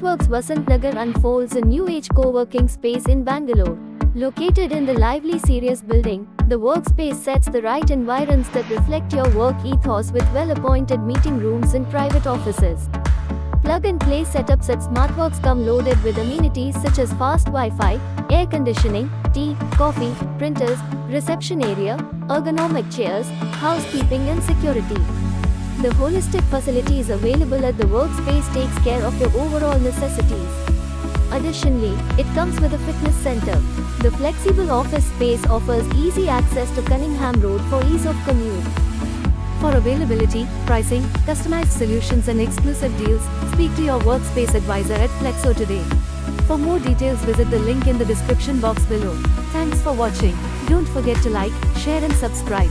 Smartworks Vasanth Nagar unfolds a new-age co-working space in Bangalore. Located in the lively serious building, the workspace sets the right environs that reflect your work ethos with well-appointed meeting rooms and private offices. Plug-and-play setups at Smartworks come loaded with amenities such as fast Wi-Fi, air conditioning, tea, coffee, printers, reception area, ergonomic chairs, housekeeping and security. The holistic facilities available at the workspace takes care of your overall necessities. Additionally, it comes with a fitness center. The flexible office space offers easy access to Cunningham Road for ease of commute. For availability, pricing, customized solutions and exclusive deals, speak to your workspace advisor at Flexo today. For more details, visit the link in the description box below. Thanks for watching. Don't forget to like, share and subscribe.